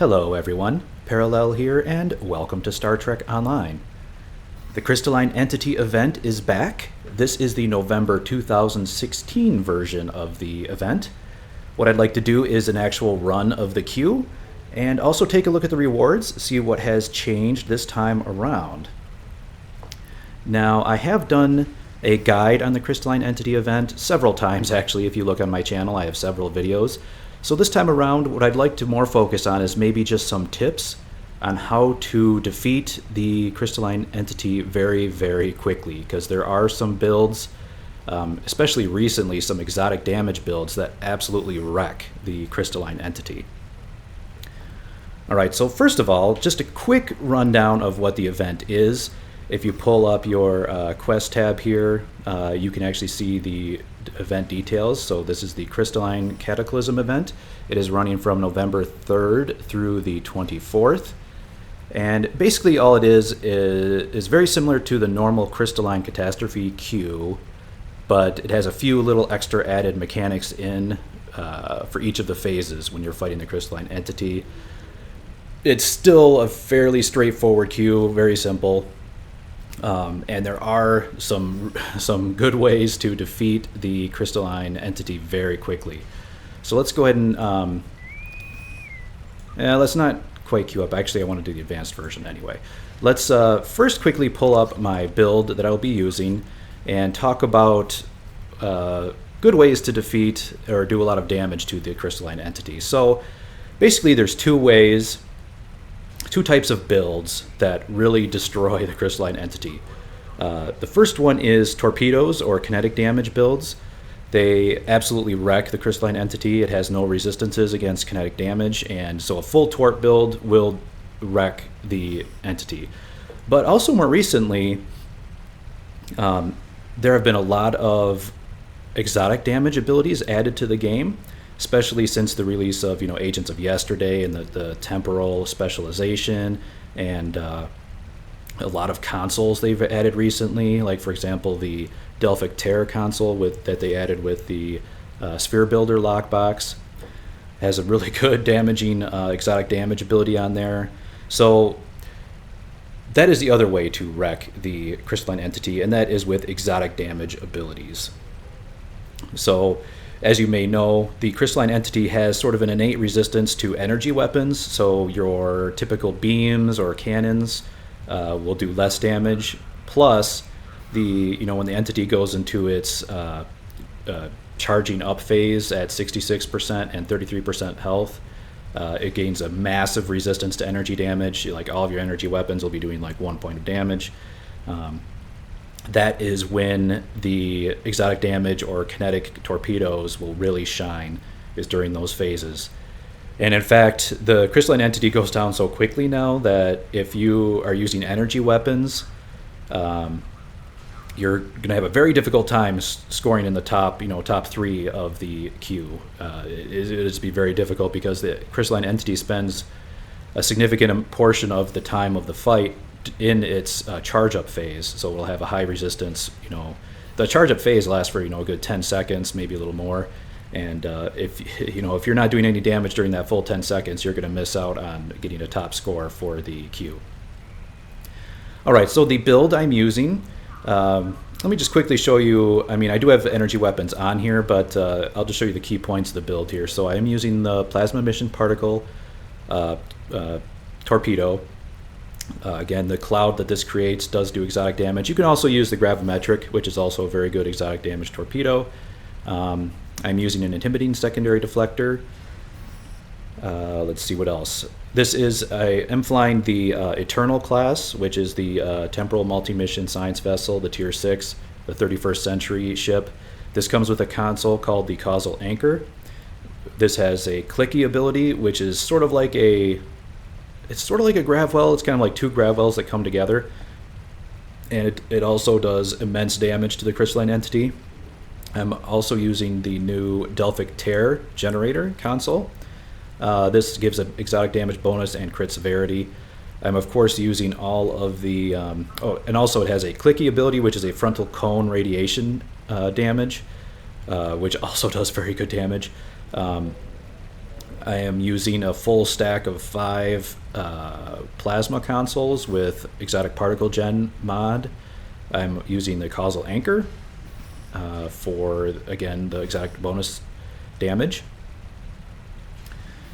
Hello everyone, Parallel here and welcome to Star Trek Online. The Crystalline Entity event is back. This is the November 2016 version of the event. What I'd like to do is an actual run of the queue and also take a look at the rewards, see what has changed this time around. Now, I have done a guide on the Crystalline Entity event several times actually. If you look on my channel, I have several videos. So this time around, what I'd like to more focus on is maybe just some tips on how to defeat the Crystalline Entity very, very quickly, because there are some builds, especially recently, some exotic damage builds that absolutely wreck the Crystalline Entity. Alright, so first of all, just a quick rundown of what the event is. If you pull up your quest tab here, you can actually see the event details. So this is the Crystalline Cataclysm Event. It is running from November 3rd through the 24th. And basically all it is very similar to the normal Crystalline Catastrophe queue, but it has a few little extra added mechanics in for each of the phases when you're fighting the Crystalline Entity. It's still a fairly straightforward queue, very simple. And there are some good ways to defeat the Crystalline Entity very quickly. So let's go ahead and let's not quite queue up. Actually, I want to do the advanced version anyway. Let's first quickly pull up my build that I'll be using and talk about good ways to defeat or do a lot of damage to the Crystalline Entity. So basically, there's two types of builds that really destroy the Crystalline Entity. The first one is torpedoes or kinetic damage builds. They absolutely wreck the Crystalline Entity. It has no resistances against kinetic damage, and so a full torp build will wreck the entity. But also more recently, there have been a lot of exotic damage abilities added to the game, especially since the release of Agents of Yesterday and the temporal specialization, and a lot of consoles they've added recently, like for example the Delphic Terror console that they added with the Sphere Builder lockbox has a really good damaging exotic damage ability on there. So that is the other way to wreck the Crystalline Entity, and that is with exotic damage abilities. So as you may know, the Crystalline Entity has sort of an innate resistance to energy weapons, so your typical beams or cannons will do less damage. Plus, when the entity goes into its charging up phase at 66% and 33% health, it gains a massive resistance to energy damage. Like all of your energy weapons will be doing like 1 point of damage. That is when the exotic damage or kinetic torpedoes will really shine, is during those phases. And in fact, the Crystalline Entity goes down so quickly now that if you are using energy weapons, you're going to have a very difficult time scoring in the top 3 of the queue. It'll be very difficult because the Crystalline Entity spends a significant portion of the time of the fight in its charge-up phase, so it'll have a high resistance. The charge-up phase lasts for a good 10 seconds, maybe a little more, and if you're not doing any damage during that full 10 seconds, you're going to miss out on getting a top score for the queue. All right, so the build I'm using, let me just quickly show you. I do have energy weapons on here, but I'll just show you the key points of the build here. So I am using the plasma emission particle torpedo. Again, the cloud that this creates does do exotic damage. You can also use the gravimetric, which is also a very good exotic damage torpedo. I'm using an intimidating secondary deflector. Let's see what else. I am flying the Eternal class, which is the temporal multi-mission science vessel, the Tier 6, the 31st century ship. This comes with a console called the Causal Anchor. This has a clicky ability, which is sort of like a grav well. It's kind of like two grav wells that come together. And it also does immense damage to the Crystalline Entity. I'm also using the new Delphic Terror generator console. This gives an exotic damage bonus and crit severity. I'm of course using all of the, and also it has a clicky ability, which is a frontal cone radiation damage, which also does very good damage. I am using a full stack of 5 plasma consoles with exotic particle gen mod. I'm using the causal anchor for, again, the exotic bonus damage.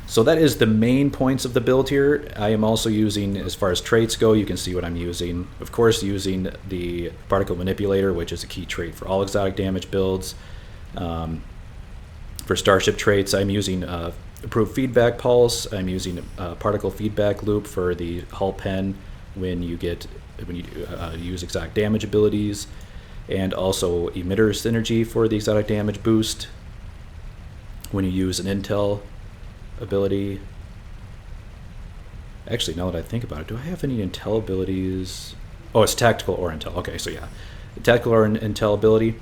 So that is the main points of the build here. I am also using, as far as traits go, you can see what I'm using. Of course, using the particle manipulator, which is a key trait for all exotic damage builds. For starship traits, I'm using approved feedback pulse. I'm using a particle feedback loop for the hull pen when you use exotic damage abilities, and also emitter synergy for the exotic damage boost when you use an intel ability. Actually, now that I think about it, do I have any intel abilities? Oh, it's tactical or intel. Okay, so yeah, the tactical or intel ability.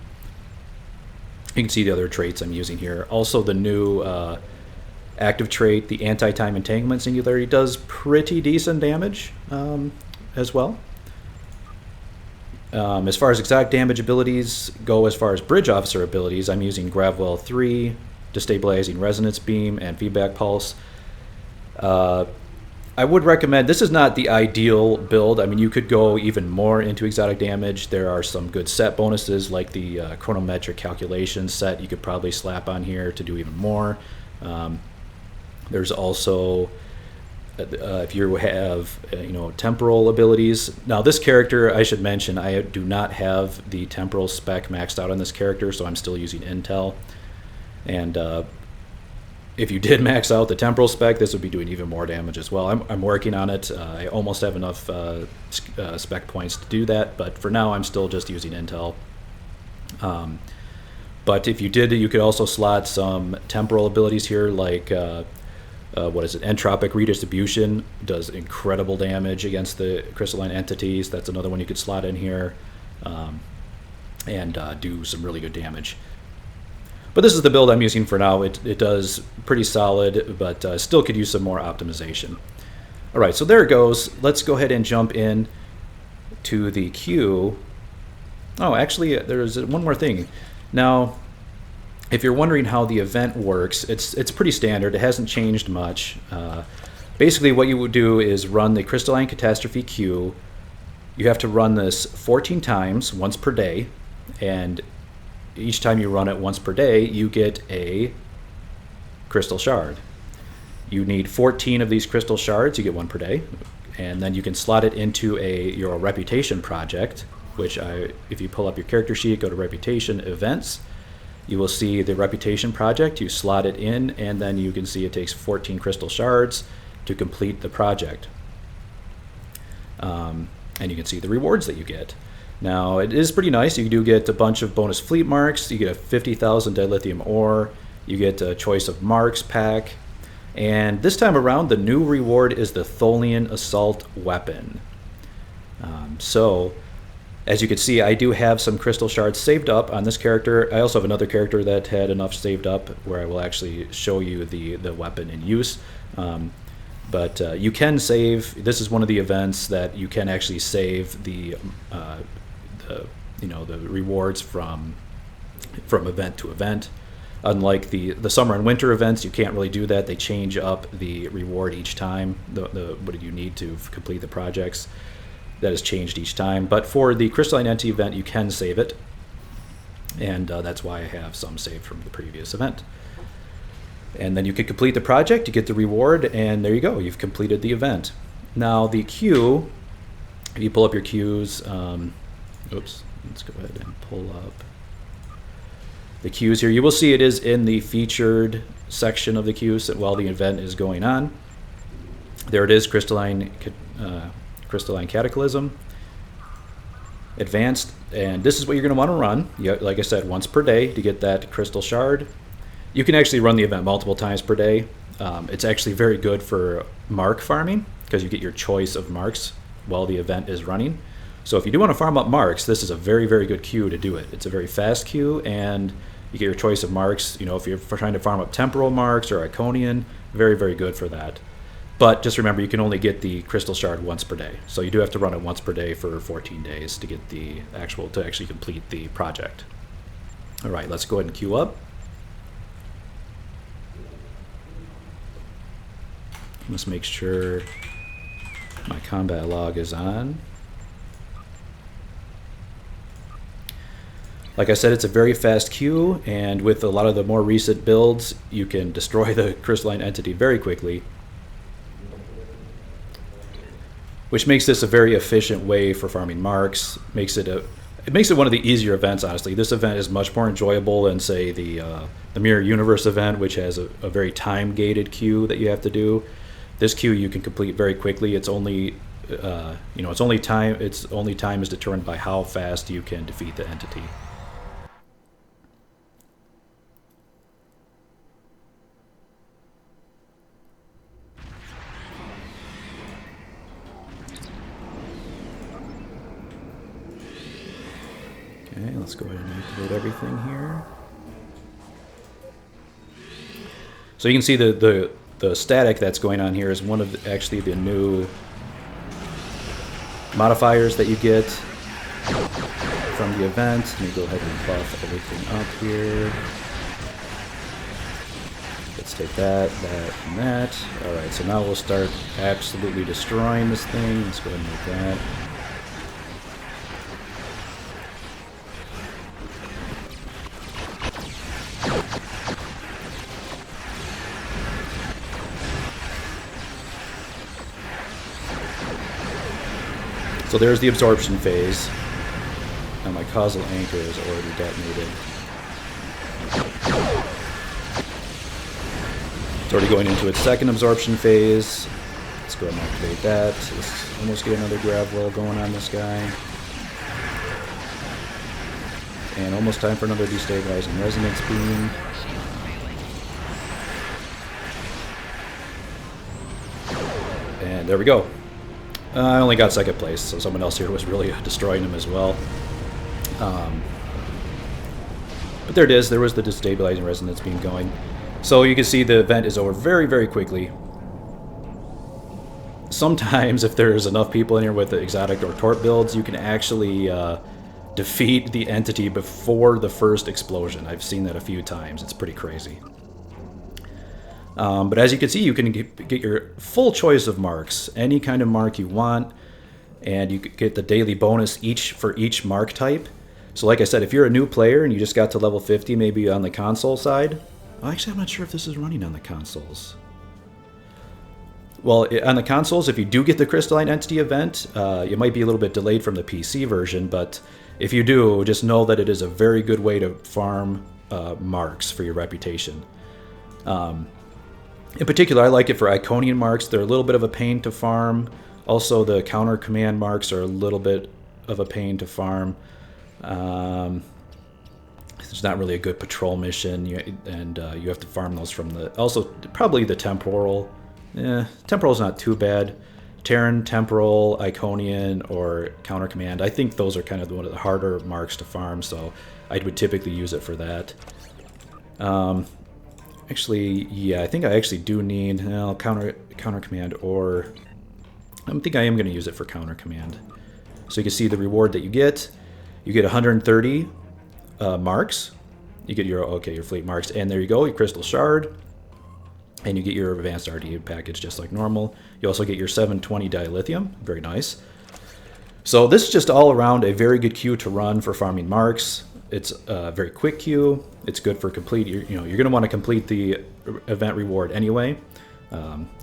You can see the other traits I'm using here. Also, the new active trait, the anti-time entanglement singularity, does pretty decent damage as well. As far as exotic damage abilities go, as far as bridge officer abilities, I'm using Gravwell 3, destabilizing resonance beam, and feedback pulse. I would recommend, this is not the ideal build. I mean, you could go even more into exotic damage. There are some good set bonuses like the chronometric calculation set you could probably slap on here to do even more. There's also, if you have temporal abilities. Now this character, I should mention, I do not have the temporal spec maxed out on this character, so I'm still using intel. And if you did max out the temporal spec, this would be doing even more damage as well. I'm working on it. I almost have enough spec points to do that, but for now I'm still just using intel. But if you did, you could also slot some temporal abilities here, like entropic redistribution does incredible damage against the crystalline entities. That's another one you could slot in here and do some really good damage. But this is the build I'm using for now. It does pretty solid, but still could use some more optimization. All right, so there it goes. Let's go ahead and jump in to the queue. Oh, actually, there's one more thing. Now, if you're wondering how the event works, it's pretty standard. It hasn't changed much. Basically, what you would do is run the Crystalline Catastrophe queue. You have to run this 14 times, once per day, and each time you run it once per day, you get a crystal shard. You need 14 of these crystal shards. You get one per day, and then you can slot it into your reputation project, which if you pull up your character sheet, go to reputation events, you will see the reputation project. You slot it in, and then you can see it takes 14 crystal shards to complete the project. And you can see the rewards that you get. Now, it is pretty nice. You do get a bunch of bonus fleet marks. You get a 50,000 dilithium ore. You get a choice of marks pack. And this time around, the new reward is the Tholian Assault Weapon. So, as you can see, I do have some crystal shards saved up on this character. I also have another character that had enough saved up where I will actually show you the weapon in use. But you can save. This is one of the events that you can actually save the rewards from event to event. Unlike the summer and winter events, you can't really do that. They change up the reward each time. What you need to complete the projects, that is changed each time. But for the Crystalline Entity event, you can save it, and that's why I have some saved from the previous event. And then you can complete the project, you get the reward, and there you go. You've completed the event. Now the queue, if you pull up your queues, let's go ahead and pull up the queues here. You will see it is in the featured section of the queues while the event is going on. There it is, Crystalline Cataclysm Advanced, and this is what you're going to want to run. Like I said, once per day to get that crystal shard. You can actually run the event multiple times per day. It's actually very good for mark farming because you get your choice of marks while the event is running. So if you do want to farm up marks, this is a very, very good queue to do it. It's a very fast queue, and you get your choice of marks. If you're trying to farm up temporal marks or Iconian, very, very good for that. But just remember, you can only get the crystal shard once per day. So you do have to run it once per day for 14 days to get to actually complete the project. All right, let's go ahead and queue up. Let's make sure my combat log is on. Like I said, it's a very fast queue, and with a lot of the more recent builds, you can destroy the crystalline entity very quickly, which makes this a very efficient way for farming marks. It makes it one of the easier events, honestly. This event is much more enjoyable than, say, the Mirror Universe event, which has a very time-gated queue that you have to do. This queue you can complete very quickly. Its only time is determined by how fast you can defeat the entity. Okay, let's go ahead and activate everything here. So you can see the static that's going on here is one of actually the new modifiers that you get from the event. Let me go ahead and buff everything up here. Let's take that, and that. Alright, so now we'll start absolutely destroying this thing. Let's go ahead and make that. So there's the absorption phase. Now my causal anchor is already detonated. It's already going into its second absorption phase. Let's go ahead and activate that. Let's almost get another grab roll going on this guy. And almost time for another destabilizing resonance beam. And there we go. I only got second place, so someone else here was really destroying him as well. But there it is. There was the destabilizing resonance beam going. So you can see the event is over very, very quickly. Sometimes, if there's enough people in here with the exotic or torp builds, you can actually defeat the entity before the first explosion. I've seen that a few times. It's pretty crazy. But as you can see, you can get your full choice of marks, any kind of mark you want, and you get the daily bonus for each mark type. So like I said, if you're a new player and you just got to level 50, maybe on the console side. Well, actually, I'm not sure if this is running on the consoles. Well, on the consoles, if you do get the Crystalline Entity event, you might be a little bit delayed from the PC version, but if you do, just know that it is a very good way to farm marks for your reputation. In particular, I like it for Iconian marks. They're a little bit of a pain to farm. Also, the counter command marks are a little bit of a pain to farm. It's not really a good patrol mission, and you have to farm those from the... Also, probably the temporal. Temporal's not too bad. Terran, temporal, Iconian, or counter command. I think those are kind of one of the harder marks to farm, so I would typically use it for that. Actually, yeah, I think I actually do need counter command, or I think I am going to use it for counter command. So you can see the reward that you get. You get 130 marks. You get your fleet marks, and there you go, your crystal shard, and you get your advanced RD package just like normal. You also get your 720 dilithium, very nice. So this is just all around a very good queue to run for farming marks. It's a very quick queue. It's good for complete. You're going to want to complete the event reward anyway,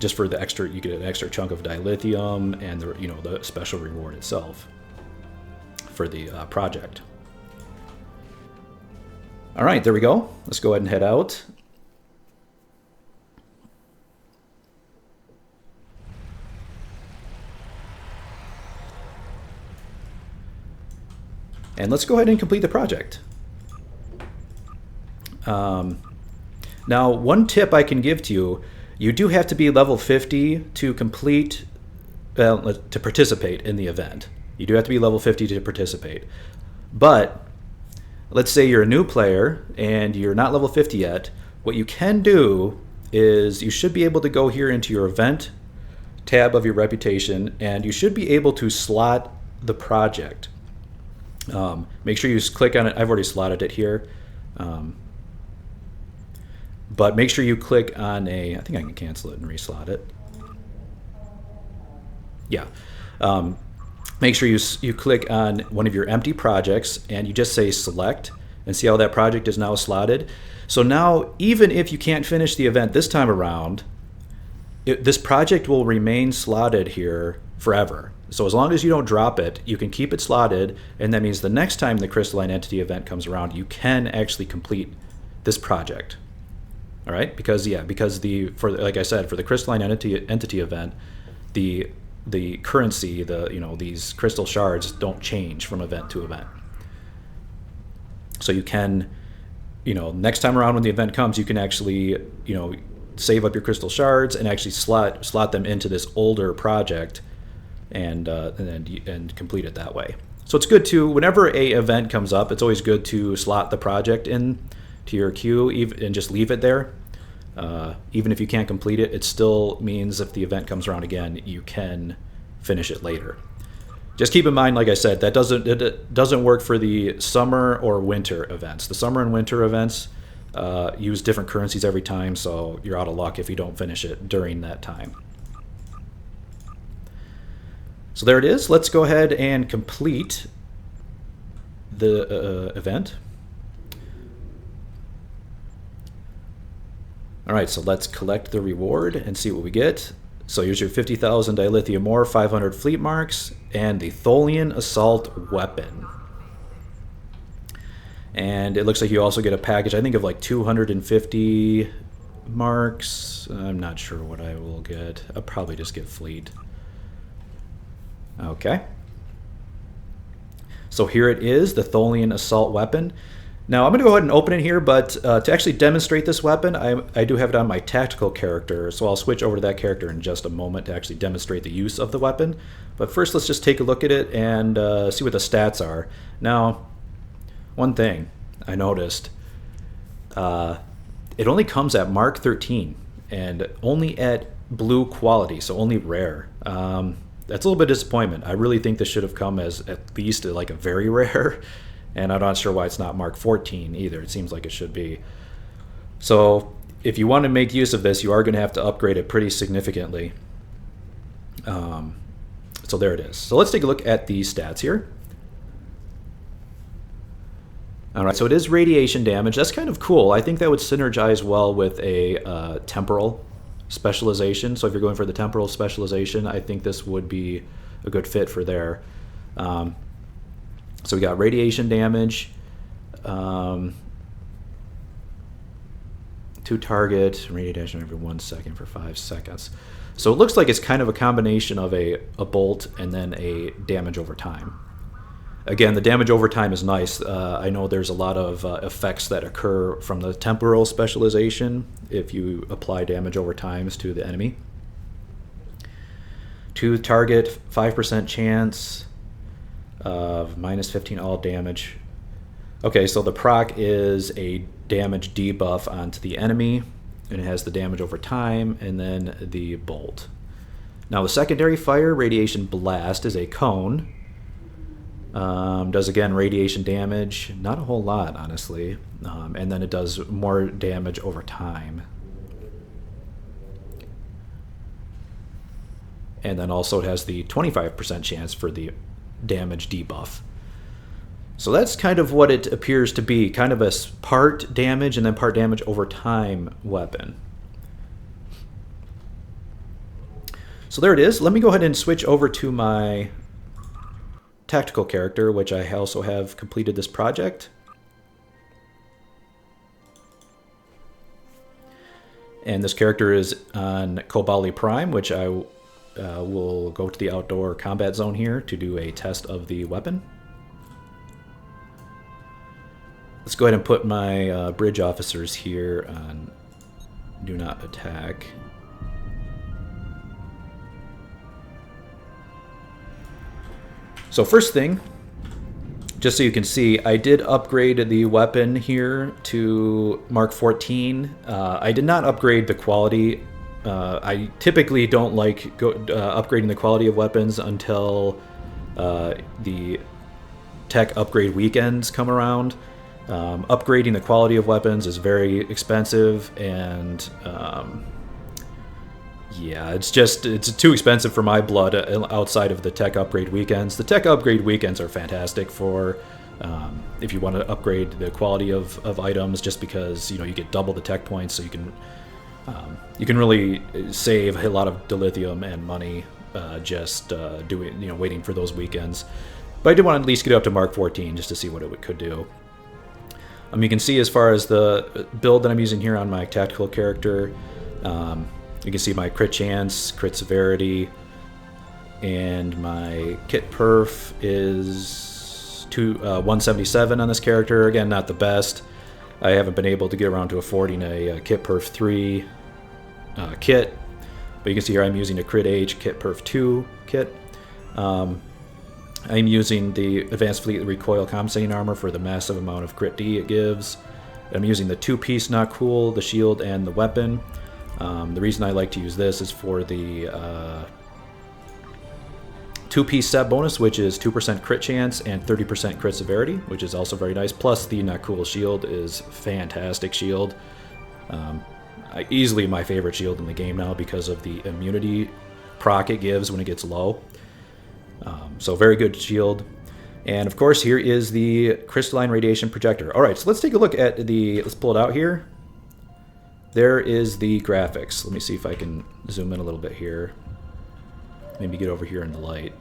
just for the extra. You get an extra chunk of dilithium and the special reward itself for the project. All right, there we go. Let's go ahead and head out. And let's go ahead and complete the project. Now, one tip I can give to you, you do have to be level 50 to complete, to participate in the event. You do have to be level 50 to participate. But let's say you're a new player and you're not level 50 yet. What you can do is you should be able to go here into your event tab of your reputation, and you should be able to slot the project. Make sure you just click on it. I've already slotted it here. But make sure you click on I think I can cancel it and reslot it. Yeah. Make sure you click on one of your empty projects and you just say select, and see how that project is now slotted. So now, even if you can't finish the event this time around, this project will remain slotted here forever. So as long as you don't drop it, you can keep it slotted, and that means the next time the Crystalline Entity event comes around, you can actually complete this project. All right, because like I said, for the Crystalline Entity event, the currency, these crystal shards don't change from event to event. So you can, next time around when the event comes, you can actually, save up your crystal shards and actually slot them into this older project, and complete it that way. So it's good to, whenever a event comes up, it's always good to slot the project in to your queue and just leave it there. Even if you can't complete it, it still means if the event comes around again, you can finish it later. Just keep in mind, like I said, that it doesn't work for the summer or winter events. The summer and winter events use different currencies every time, so you're out of luck if you don't finish it during that time. So there it is. Let's go ahead and complete the event. All right, so let's collect the reward and see what we get. So here's your 50,000 dilithium ore, 500 fleet marks, and the Tholian Assault Weapon. And it looks like you also get a package, I think, of like 250 marks. I'm not sure what I will get. I'll probably just get fleet. Okay. So here it is, the Tholian Assault Weapon. Now I'm going to go ahead and open it here, but to actually demonstrate this weapon, I do have it on my tactical character, so I'll switch over to that character in just a moment to actually demonstrate the use of the weapon. But first, let's just take a look at it and see what the stats are. Now, one thing I noticed, it only comes at Mark 13 and only at blue quality, so only rare. That's a little bit of disappointment. I really think this should have come as at least like a very rare. And I'm not sure why it's not Mark 14 either. It seems like it should be. So if you want to make use of this, you are going to have to upgrade it pretty significantly. So there it is. So let's take a look at the stats here. All right, so it is radiation damage. That's kind of cool. I think that would synergize well with a temporal specialization. So if you're going for the temporal specialization, I think this would be a good fit for there. So we got radiation damage, 2 target, radiation every 1 second for 5 seconds. So it looks like it's kind of a combination of a bolt and then a damage over time. Again, the damage over time is nice. I know there's a lot of effects that occur from the temporal specialization if you apply damage over times to the enemy. 2 target, 5% chance of minus 15 all damage. Okay, so the proc is a damage debuff onto the enemy, and it has the damage over time, and then the bolt. Now the secondary fire, Radiation Blast, is a cone. Does again radiation damage, not a whole lot honestly, and then it does more damage over time. And then also it has the 25% chance for the damage debuff. So that's kind of what it appears to be, kind of a part damage and then part damage over time weapon. So there it is. Let me go ahead and switch over to my tactical character, which I also have completed this project. And this character is on Kobali Prime, which I will go to the outdoor combat zone here to do a test of the weapon. Let's go ahead and put my bridge officers here on do not attack. So first thing, just so you can see, I did upgrade the weapon here to Mark 14. I did not upgrade the quality. I typically don't like upgrading the quality of weapons until the tech upgrade weekends come around. Upgrading the quality of weapons is very expensive, and Yeah, it's too expensive for my blood outside of the tech upgrade weekends. The tech upgrade weekends are fantastic for if you want to upgrade the quality of items, just because you get double the tech points, so you can really save a lot of dilithium and money just doing waiting for those weekends. But I did want to at least get up to Mark 14 just to see what it could do. You can see as far as the build that I'm using here on my tactical character. You can see my crit chance, crit severity, and my kit perf is 177 on this character. Again, not the best. I haven't been able to get around to affording a kit perf 3 kit, but you can see here I'm using a crit H kit perf 2 kit. I'm using the advanced fleet recoil compensating armor for the massive amount of crit D it gives. I'm using the 2-piece not cool, the shield, and the weapon. The reason I like to use this is for the 2-piece set bonus, which is 2% crit chance and 30% crit severity, which is also very nice. Plus, the not cool shield is fantastic shield. Easily my favorite shield in the game now because of the immunity proc it gives when it gets low. So very good shield. And of course, here is the Crystalline Radiation Projector. All right, so let's take a look at let's pull it out here. There is the graphics. Let me see if I can zoom in a little bit here. Maybe get over here in the light.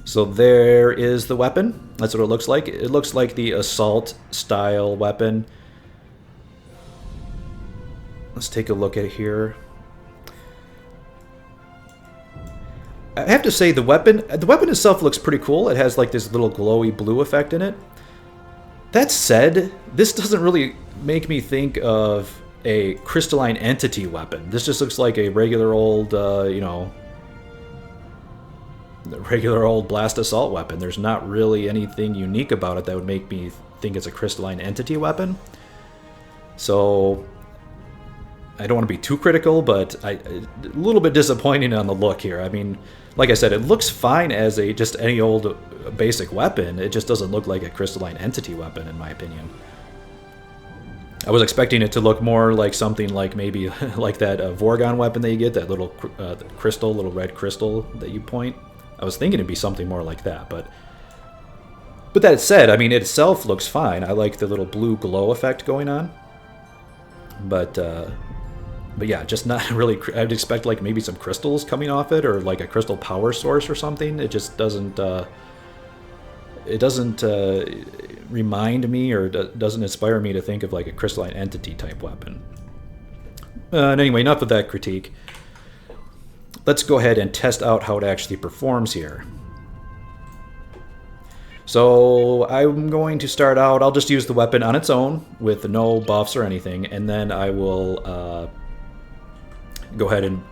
So there is the weapon. That's what it looks like. It looks like the assault style weapon. Let's take a look at it here. I have to say the weapon itself looks pretty cool. It has like this little glowy blue effect in it. That said, this doesn't really make me think of a crystalline entity weapon. This just looks like a regular old, regular old blast assault weapon. There's not really anything unique about it that would make me think it's a crystalline entity weapon. So I don't want to be too critical, but a little bit disappointing on the look here. I mean, like I said, it looks fine as just any old basic weapon. It just doesn't look like a crystalline entity weapon, in my opinion. I was expecting it to look more like something like maybe like that Vorgon weapon that you get, that little little red crystal that you point. I was thinking it'd be something more like that, but that said, I mean, it itself looks fine. I like the little blue glow effect going on, but yeah, just not really. I'd expect like maybe some crystals coming off it, or like a crystal power source or something. It just doesn't. It doesn't remind me, or doesn't inspire me to think of like a crystalline entity type weapon. And anyway, enough of that critique. Let's go ahead and test out how it actually performs here. So I'm going to start out. I'll just use the weapon on its own with no buffs or anything, and then I will go ahead and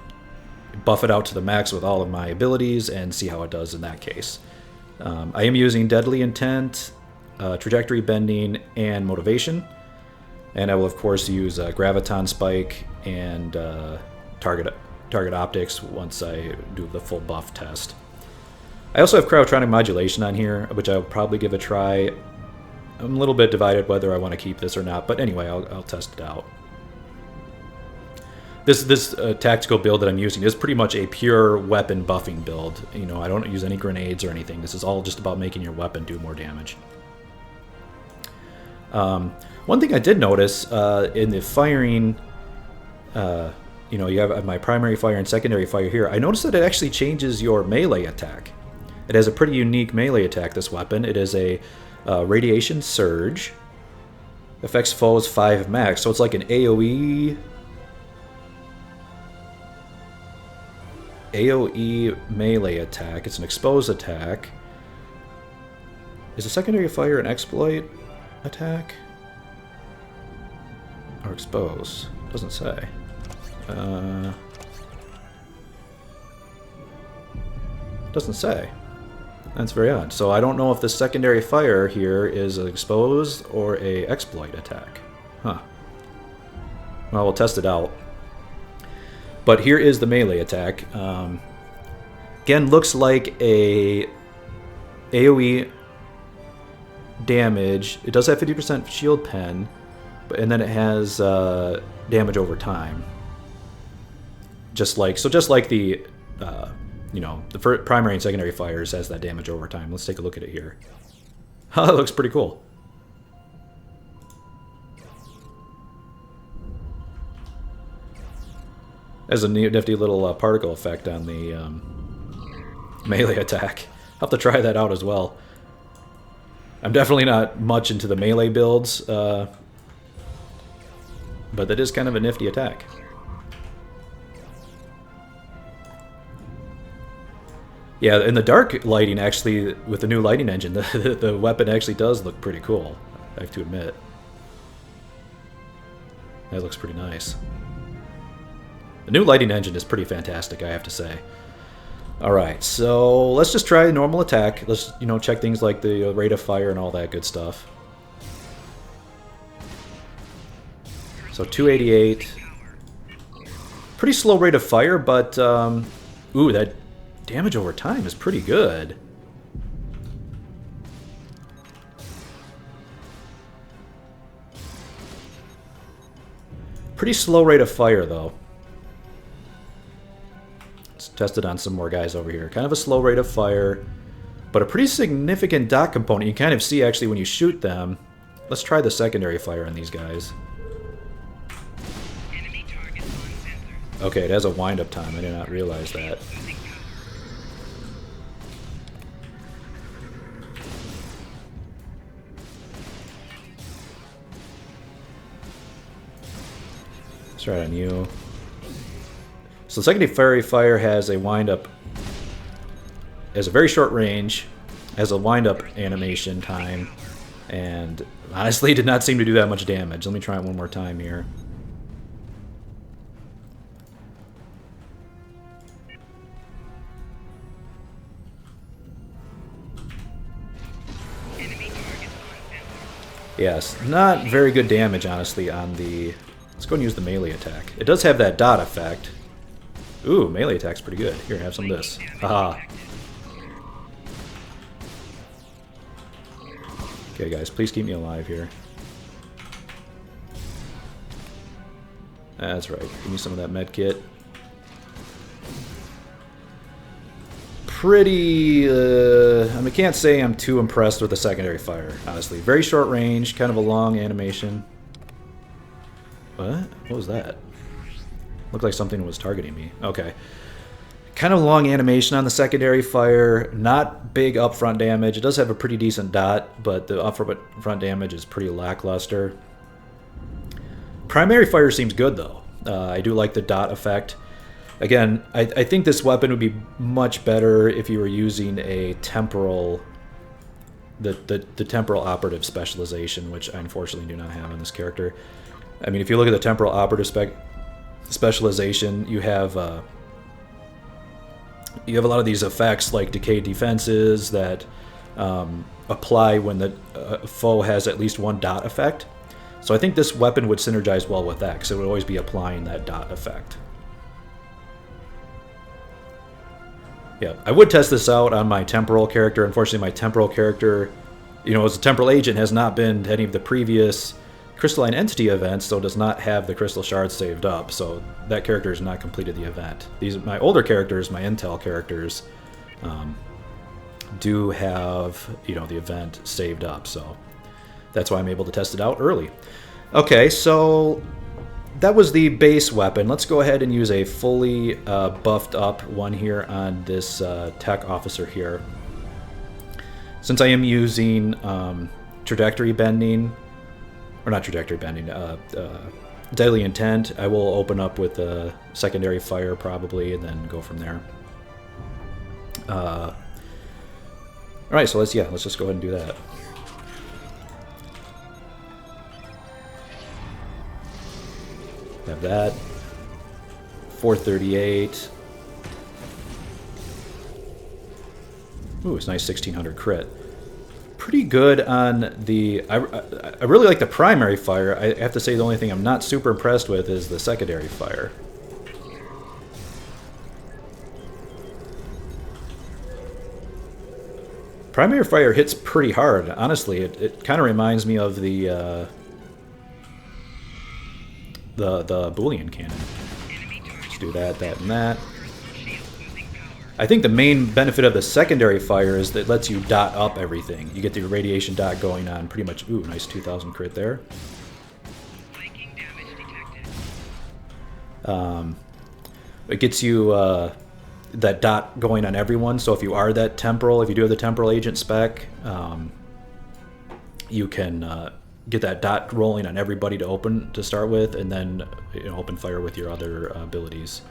buff it out to the max with all of my abilities and see how it does in that case. I am using Deadly Intent, Trajectory Bending, and Motivation. And I will, of course, use Graviton Spike and Target Optics once I do the full buff test. I also have Cryotronic Modulation on here, which I'll probably give a try. I'm a little bit divided whether I want to keep this or not, but anyway, I'll test it out. This tactical build that I'm using is pretty much a pure weapon buffing build. You know, I don't use any grenades or anything. This is all just about making your weapon do more damage. One thing I did notice in the firing, you know, you have my primary fire and secondary fire here. I noticed that it actually changes your melee attack. It has a pretty unique melee attack, this weapon. It is a Radiation Surge. Affects foes 5 max, so it's like an AoE melee attack. It's an expose attack. Is a secondary fire an exploit attack? Or expose? Doesn't say. Doesn't say. That's very odd. So I don't know if the secondary fire here is an expose or a exploit attack. Huh. Well, we'll test it out. But here is the melee attack. Again, looks like a AoE damage. It does have 50% shield pen. And then it has damage over time. Just like the you know, the primary and secondary fires has that damage over time. Let's take a look at it here. Oh, that looks pretty cool. Has a nifty little particle effect on the melee attack. I'll have to try that out as well. I'm definitely not much into the melee builds, but that is kind of a nifty attack. Yeah, in the dark lighting, actually, with the new lighting engine, the weapon actually does look pretty cool, I have to admit. That looks pretty nice. The new lighting engine is pretty fantastic, I have to say. Alright, so let's just try a normal attack. Let's, you know, check things like the rate of fire and all that good stuff. So 288. Pretty slow rate of fire, but, ooh, that damage over time is pretty good. Pretty slow rate of fire, though. Let's test it on some more guys over here. Kind of a slow rate of fire, but a pretty significant dot component. You kind of see, actually, when you shoot them. Let's try the secondary fire on these guys. Okay, it has a wind-up time. I did not realize that. Let's try it on you. So secondary fire has a wind-up, has a very short range, has a wind-up animation time, and honestly did not seem to do that much damage. Let me try it one more time here. Yes, not very good damage, honestly, on the... Let's go and use the melee attack. It does have that dot effect. Ooh, melee attack's pretty good. Here, have some of this. Haha. Okay, guys, please keep me alive here. That's right. Give me some of that med kit. Pretty... I mean, can't say I'm too impressed with the secondary fire, honestly. Very short range, kind of a long animation. What? What was that? Looked like something was targeting me. Okay. Kind of long animation on the secondary fire. Not big upfront damage. It does have a pretty decent dot, but the upfront damage is pretty lackluster. Primary fire seems good, though. I do like the dot effect. Again, I think this weapon would be much better if you were using a temporal... The temporal operative specialization, which I unfortunately do not have on this character. I mean, if you look at the temporal operative specialization, you have a lot of these effects like decayed defenses that apply when the foe has at least one dot effect. So I think this weapon would synergize well with that, because it would always be applying that dot effect. Yeah, I would test this out on my temporal character. Unfortunately, my temporal character, you know, as a temporal agent, has not been to any of the previous Crystalline Entity events, so does not have the crystal shards saved up. So that character has not completed the event. These, my older characters, my intel characters, do have, you know, the event saved up. So that's why I'm able to test it out early. Okay, so that was the base weapon. Let's go ahead and use a fully buffed up one here on this tech officer here. Since I am using trajectory bending, or not trajectory bending, deadly intent, I will open up with a secondary fire probably, and then go from there. All right, so let's just go ahead and do that. Have that. 438. Ooh, it's nice 1600 crit. Pretty good on the... I really like the primary fire. I have to say the only thing I'm not super impressed with is the secondary fire. Primary fire hits pretty hard, honestly. It kind of reminds me of the the Boolean cannon. Let's do that, that, and that. I think the main benefit of the secondary fire is that it lets you dot up everything. You get the radiation dot going on pretty much. Ooh, nice 2,000 crit there. It gets you that dot going on everyone. So if you are that temporal, if you do have the temporal agent spec, you can get that dot rolling on everybody to start with, and then open fire with your other abilities.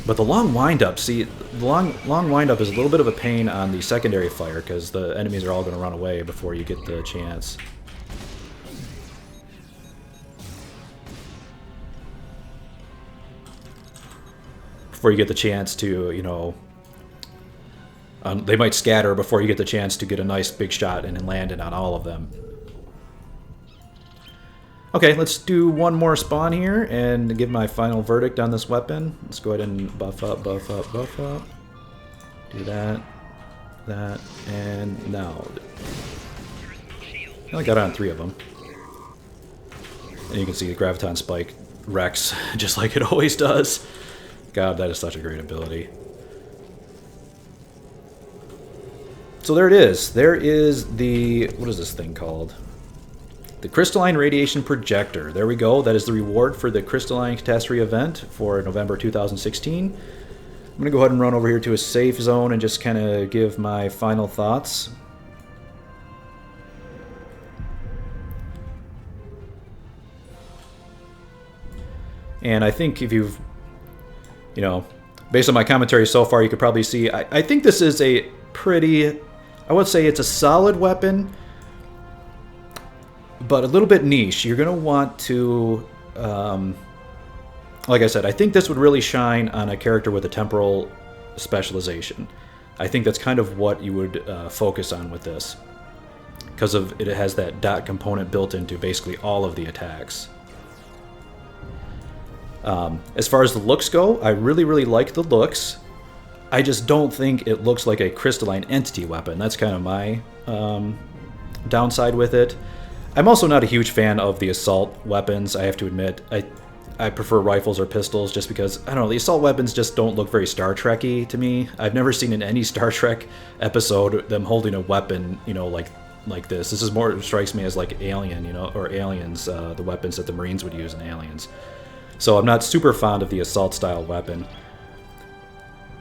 But the long windup, see, the long windup is a little bit of a pain on the secondary fire because the enemies are all going to run away before you get the chance. Before you get the chance to, they might scatter before you get the chance to get a nice big shot and then land it on all of them. Okay, let's do one more spawn here and give my final verdict on this weapon. Let's go ahead and buff up, buff up, buff up. Do that, that, and now. I got it on 3 of them. And you can see the Graviton Spike wrecks just like it always does. God, that is such a great ability. So there it is. There is the, what is this thing called? The Crystalline Radiation Projector. There we go. That is the reward for the Crystalline Cataclysm Event for November 2016. I'm going to go ahead and run over here to a safe zone and just kind of give my final thoughts. And I think if you've, based on my commentary so far, you could probably see, I think this is a pretty, I would say it's a solid weapon, but a little bit niche. You're going to want to, like I said, I think this would really shine on a character with a temporal specialization. I think that's kind of what you would focus on with this, because of it has that dot component built into basically all of the attacks. As far as the looks go, I really, really like the looks. I just don't think it looks like a crystalline entity weapon. That's kind of my downside with it. I'm also not a huge fan of the assault weapons, I have to admit. I prefer rifles or pistols just because, I don't know, the assault weapons just don't look very Star Trek-y to me. I've never seen in any Star Trek episode them holding a weapon, like this. This is more, strikes me as like Alien, or Aliens, the weapons that the Marines would use in Aliens. So I'm not super fond of the assault-style weapon.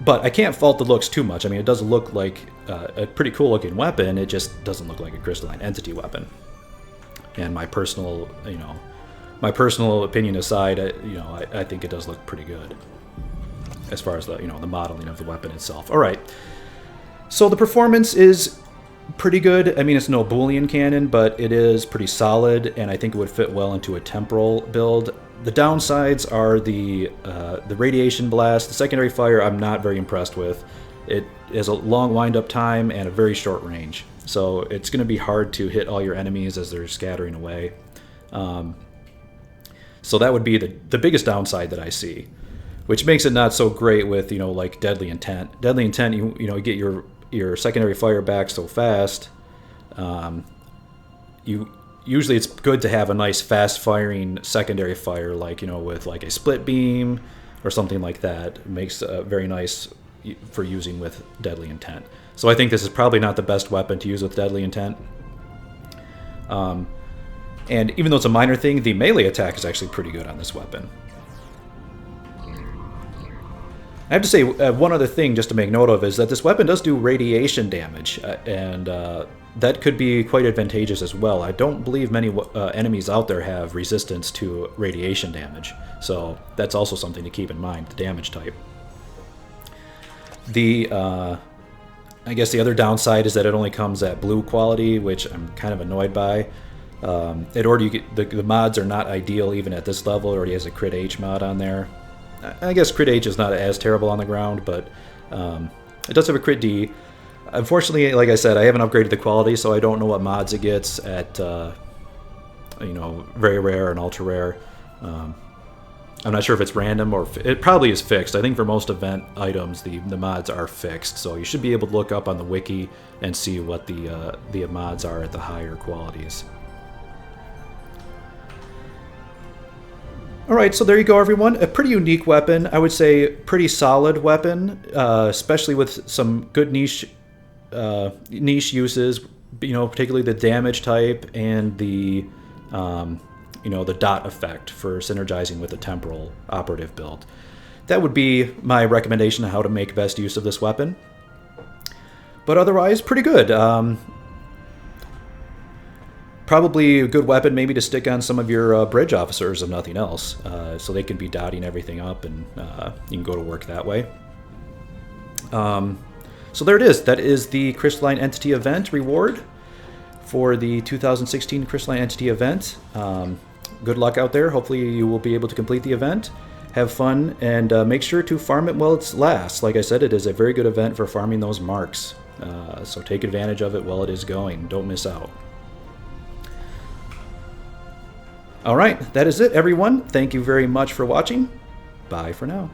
But I can't fault the looks too much. I mean, it does look like a pretty cool-looking weapon. It just doesn't look like a crystalline entity weapon. And my personal, opinion aside, I think it does look pretty good as far as the, the modeling of the weapon itself. All right. So the performance is pretty good. I mean, it's no Boolean cannon, but it is pretty solid, and I think it would fit well into a temporal build. The downsides are the radiation blast. The secondary fire I'm not very impressed with. It has a long wind-up time and a very short range. So it's going to be hard to hit all your enemies as they're scattering away. So that would be the biggest downside that I see, which makes it not so great with, like Deadly Intent. Deadly Intent, you get your secondary fire back so fast. Usually it's good to have a nice fast-firing secondary fire, like, with like a split beam or something like that. It makes very nice for using with Deadly Intent. So I think this is probably not the best weapon to use with Deadly Intent. And even though it's a minor thing, the melee attack is actually pretty good on this weapon. I have to say, one other thing just to make note of is that this weapon does do radiation damage, and that could be quite advantageous as well. I don't believe many enemies out there have resistance to radiation damage, so that's also something to keep in mind, the damage type. I guess the other downside is that it only comes at blue quality, which I'm kind of annoyed by. The mods are not ideal even at this level. It already has a Crit H mod on there. I guess Crit H is not as terrible on the ground, but it does have a Crit D. Unfortunately, like I said, I haven't upgraded the quality, so I don't know what mods it gets at, very rare and ultra rare. I'm not sure if it's random or it probably is fixed. I think for most event items, the mods are fixed. So you should be able to look up on the wiki and see what the mods are at the higher qualities. All right, so there you go, everyone. A pretty unique weapon. I would say pretty solid weapon, especially with some good niche uses. Particularly the damage type and the the dot effect for synergizing with the temporal operative build. That would be my recommendation on how to make best use of this weapon. But otherwise, pretty good. Probably a good weapon maybe to stick on some of your bridge officers, if nothing else, so they can be dotting everything up and you can go to work that way. So there it is. That is the Crystalline Entity Event reward for the 2016 Crystalline Entity Event. Good luck out there. Hopefully you will be able to complete the event. Have fun, and make sure to farm it while it lasts. Like I said, it is a very good event for farming those marks. So take advantage of it while it is going. Don't miss out. All right, that is it, everyone. Thank you very much for watching. Bye for now.